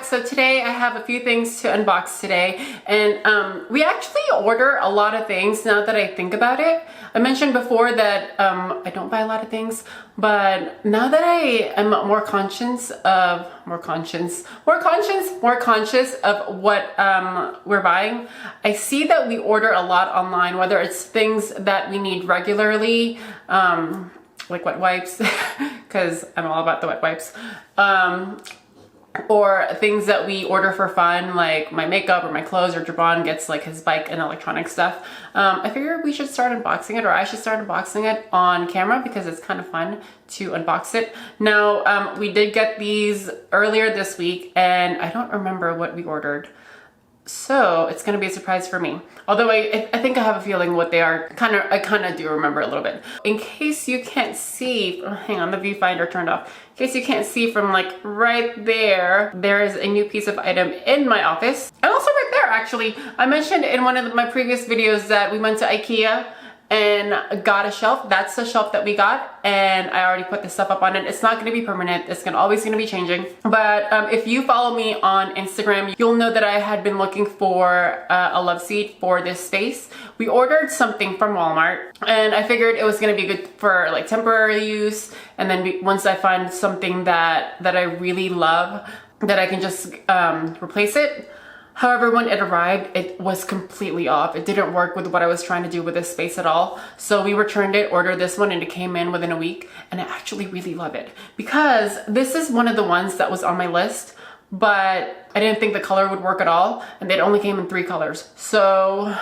So today I have a few things to unbox today, and we actually order a lot of things now that I think about it. I mentioned before that I don't buy a lot of things, but now that I am more conscious of what we're buying, I see that we order a lot online, whether it's things that we need regularly, like wet wipes, because I'm all about the wet wipes, or things that we order for fun, like my makeup or my clothes, or Jabon gets like his bike and electronic stuff. I figured we should start unboxing it, or I should start unboxing it on camera because it's kind of fun to unbox it. Now, we did get these earlier this week and I don't remember what we ordered. So it's gonna be a surprise for me. Although I think I have a feeling what they are. I kind of do remember a little bit. In case you can't see, oh, hang on, the viewfinder turned off. In case you can't see from like right there, there is a new piece of item in my office. And also right there, actually. I mentioned in one of my previous videos that we went to IKEA and got a shelf. That's the shelf that we got, and I already put the stuff up on it. It's not going to be permanent. It's always going to be changing. But if you follow me on Instagram, you'll know that I had been looking for a love seat for this space. We ordered something from Walmart, and I figured it was going to be good for like temporary use, and then once I find something that I really love, that I can just replace it. However, when it arrived, it was completely off. It didn't work with what I was trying to do with this space at all. So we returned it, ordered this one, and it came in within a week. And I actually really love it because this is one of the ones that was on my list, but I didn't think the color would work at all. And it only came in 3 colors. So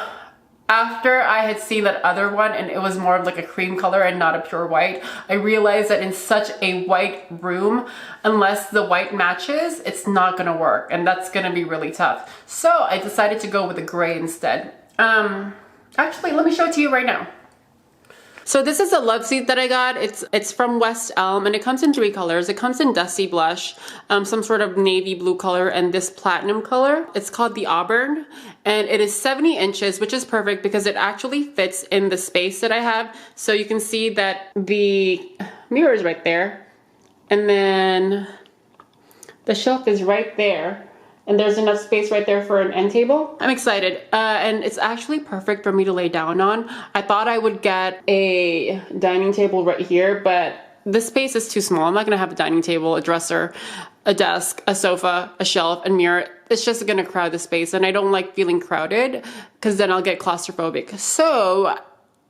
after I had seen that other one and it was more of like a cream color and not a pure white, I realized that in such a white room, unless the white matches, it's not gonna work, and that's gonna be really tough. So I decided to go with a gray instead. Actually, let me show it to you right now. So this is a love seat that I got. It's from West Elm, and it comes in 3 colors. It comes in Dusty Blush, some sort of navy blue color, and this platinum color. It's called the Auburn, and it is 70 inches, which is perfect because it actually fits in the space that I have. So you can see that the mirror is right there, and then the shelf is right there. And there's enough space right there for an end table. I'm excited. And it's actually perfect for me to lay down on. I thought I would get a dining table right here, but the space is too small. I'm not gonna have a dining table, a dresser, a desk, a sofa, a shelf, and mirror. It's just gonna crowd the space, and I don't like feeling crowded because then I'll get claustrophobic. So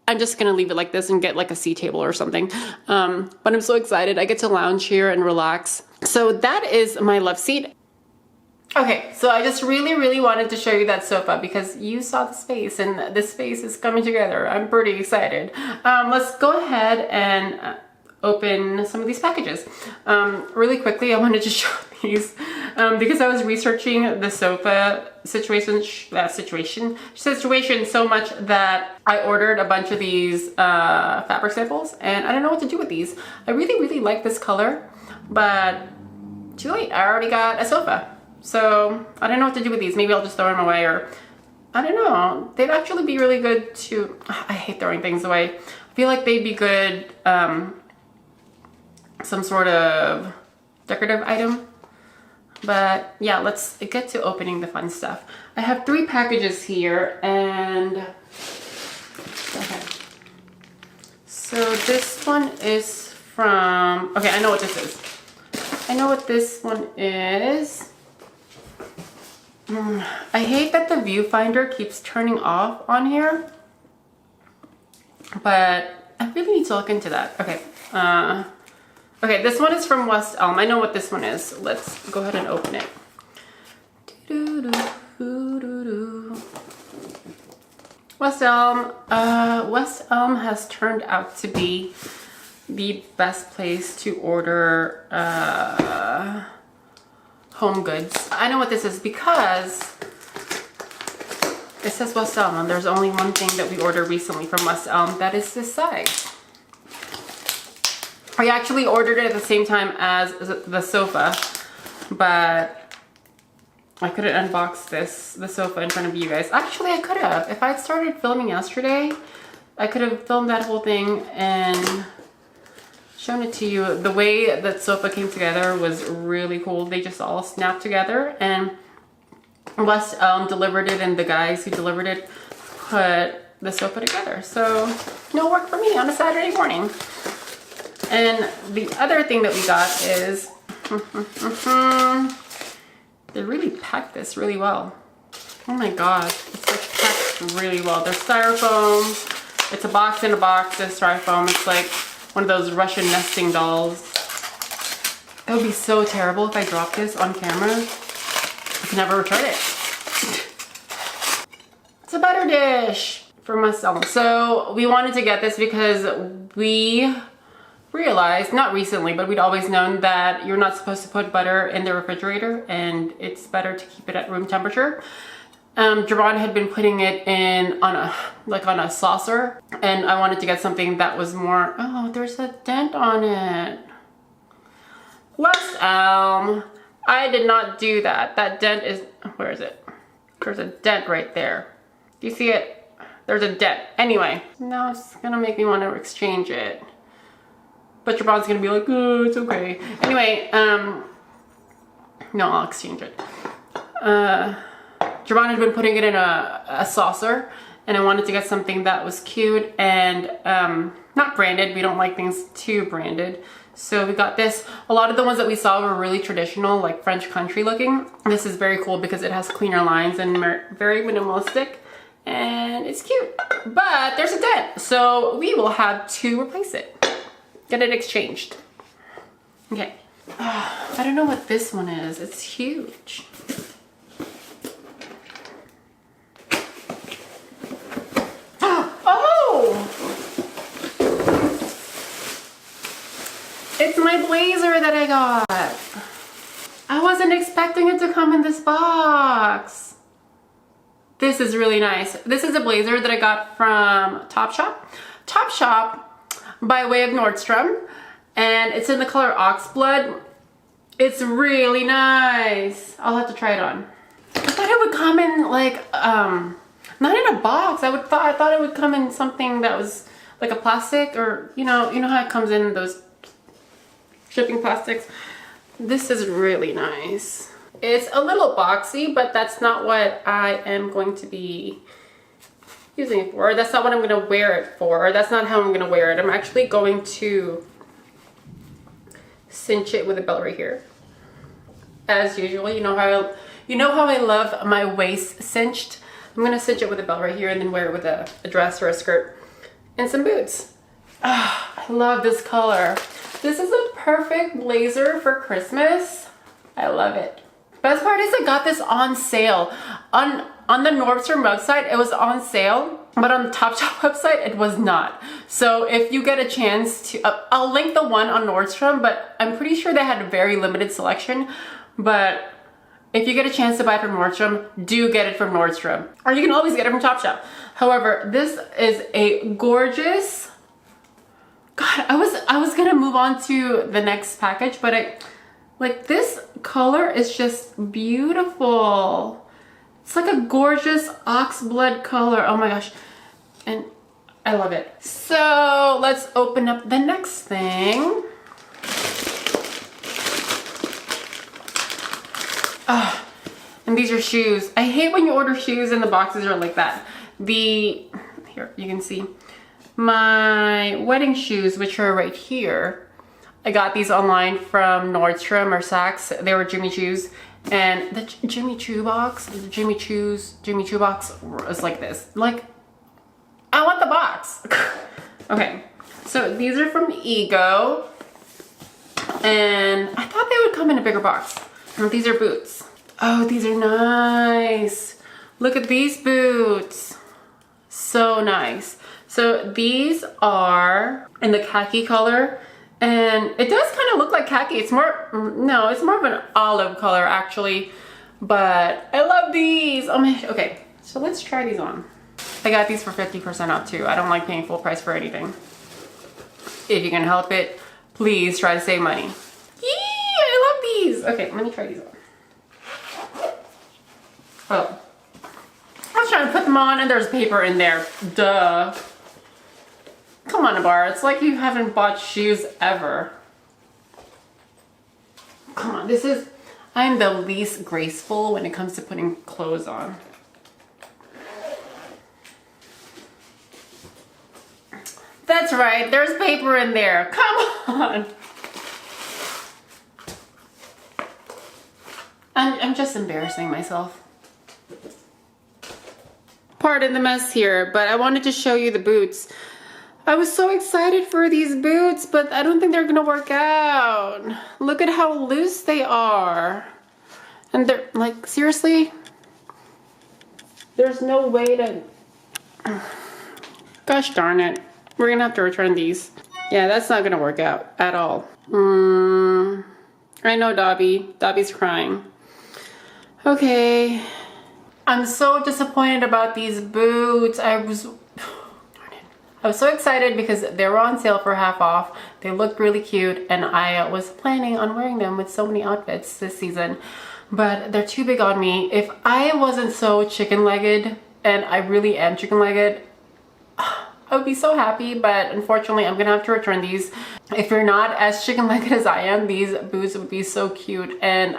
I'm just gonna leave it like this and get like a C table or something. But I'm so excited. I get to lounge here and relax. So that is my love seat. Okay, so I just really wanted to show you that sofa because you saw the space, and this space is coming together. I'm pretty excited. Let's go ahead and open some of these packages. Really quickly, I wanted to show these because I was researching the sofa situation so much that I ordered a bunch of these fabric samples, and I don't know what to do with these. I really like this color, but too late. I already got a sofa. So I don't know what to do with these. Maybe I'll just throw them away, or I don't know. They'd actually be really good to, I hate throwing things away. I feel like they'd be good, some sort of decorative item. But yeah, let's get to opening the fun stuff. I have 3 packages here, and okay. So this one is from, okay, I know what this is. I know what this one is. I hate that the viewfinder keeps turning off on here, but I really need to look into that. Okay, okay, this one is from West Elm. I know what this one is. Let's go ahead and open it. West Elm. West Elm has turned out to be the best place to order home goods. I know what this is because it says West Elm, and there's only one thing that we ordered recently from West Elm that is this size. I actually ordered it at the same time as the sofa, but I couldn't unbox the sofa in front of you guys. Actually, I could have. If I'd started filming yesterday, I could have filmed that whole thing and shown it to you. The way that sofa came together was really cool. They just all snapped together, and West Elm delivered it, and the guys who delivered it put the sofa together. So no work for me on a Saturday morning. And the other thing that we got is they really packed this really well. Oh my god, it's like packed really well. There's styrofoam. It's a box in a box. There's styrofoam. It's like one of those Russian nesting dolls. It would be so terrible if I dropped this on camera. I can never return it. It's a butter dish from West Elm. So we wanted to get this because we realized, not recently, but we'd always known that you're not supposed to put butter in the refrigerator, and it's better to keep it at room temperature. Jerron had been putting it in on a saucer, and I wanted to get something that was more, oh, there's a dent on it. West Elm, I did not do that. That dent is, where is it? There's a dent right there. Do you see it? There's a dent. Anyway, now it's gonna make me want to exchange it. But Jerron's gonna be like, oh, it's okay. Anyway, no, I'll exchange it. Jerron had been putting it in a saucer, and I wanted to get something that was cute and not branded. We don't like things too branded. So we got this. A lot of the ones that we saw were really traditional, like French country looking. This is very cool because it has cleaner lines and very minimalistic, and it's cute. But there's a dent, so we will have to replace it. Get it exchanged. Okay. I don't know what this one is. It's huge. It's my blazer that I got. I wasn't expecting it to come in this box. This is really nice. This is a blazer that I got from Topshop. Topshop by way of Nordstrom. And it's in the color Oxblood. It's really nice. I'll have to try it on. I thought it would come in like, not in a box. I thought it would come in something that was like a plastic, or you know how it comes in those shipping plastics. This is really nice. It's a little boxy, but that's not what I am going to be using it for. That's not what I'm going to wear it for. That's not how I'm going to wear it. I'm actually going to cinch it with a belt right here. As usual, you know how I love my waist cinched. I'm going to cinch it with a belt right here and then wear it with a dress or a skirt and some boots. Oh, I love this color. This is a perfect blazer for Christmas. I love it. Best part is I got this on sale. On the Nordstrom website, it was on sale, but on the Topshop website, it was not. So if you get a chance to, I'll link the one on Nordstrom, but I'm pretty sure they had a very limited selection. But if you get a chance to buy it from Nordstrom, do get it from Nordstrom. Or you can always get it from Topshop. However, this is a gorgeous, God, I was gonna move on to the next package, but like this color is just beautiful. It's like a gorgeous oxblood color. Oh my gosh. And I love it. So let's open up the next thing. And these are shoes. I hate when you order shoes and the boxes are like that. Here, you can see my wedding shoes, which are right here. I got these online from Nordstrom or Saks. They were Jimmy Choo's, and the Jimmy Choo box box is like this. Like, I want the box. Okay, so these are from Ego, and I thought they would come in a bigger box. And these are boots. Oh, these are nice. Look at these boots. So nice. So these are in the khaki color, and it does kind of look like khaki. It's more, no, it's more of an olive color actually, but I love these. Oh my, okay, so let's try these on. I got these for 50% off too. I don't like paying full price for anything. If you can help it, please try to save money. Yee, I love these. Okay, let me try these on. Oh, I was trying to put them on and there's paper in there. Duh. Come on, Abar. It's like you haven't bought shoes ever. Come on, I'm the least graceful when it comes to putting clothes on. That's right, there's paper in there. Come on. I'm just embarrassing myself. Pardon the mess here, but I wanted to show you the boots. I was so excited for these boots, but I don't think they're gonna work out. Look at how loose they are. And they're like, seriously? There's no way to... Gosh darn it. We're gonna have to return these. Yeah, that's not gonna work out at all. I know Dobby. Dobby's crying. Okay. I'm so disappointed about these boots. I was so excited because they were on sale for half off. They looked really cute and I was planning on wearing them with so many outfits this season, but they're too big on me. If I wasn't so chicken-legged, and I really am chicken-legged, I would be so happy, but unfortunately I'm gonna have to return these. If you're not as chicken-legged as I am, these boots would be so cute, and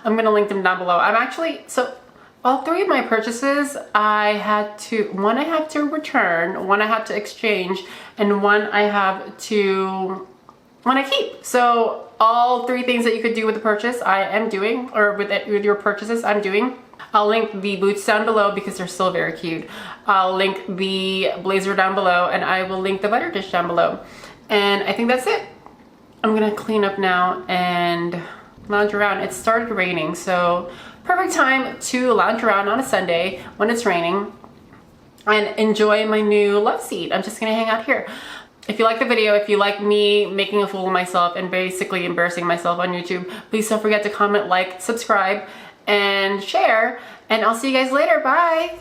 I'm gonna link them down below. So all three of my purchases, one I had to return, one I had to exchange, and one I keep. So all three things that you could do with the purchase, I am doing, or with your purchases, I'm doing. I'll link the boots down below because they're still very cute. I'll link the blazer down below, and I will link the butter dish down below. And I think that's it. I'm gonna clean up now and lounge around. It started raining, so perfect time to lounge around on a Sunday when it's raining and enjoy my new love seat. I'm just gonna hang out here. If you like the video, if you like me making a fool of myself and basically embarrassing myself on YouTube, please don't forget to comment, like, subscribe, and share. And I'll see you guys later. Bye.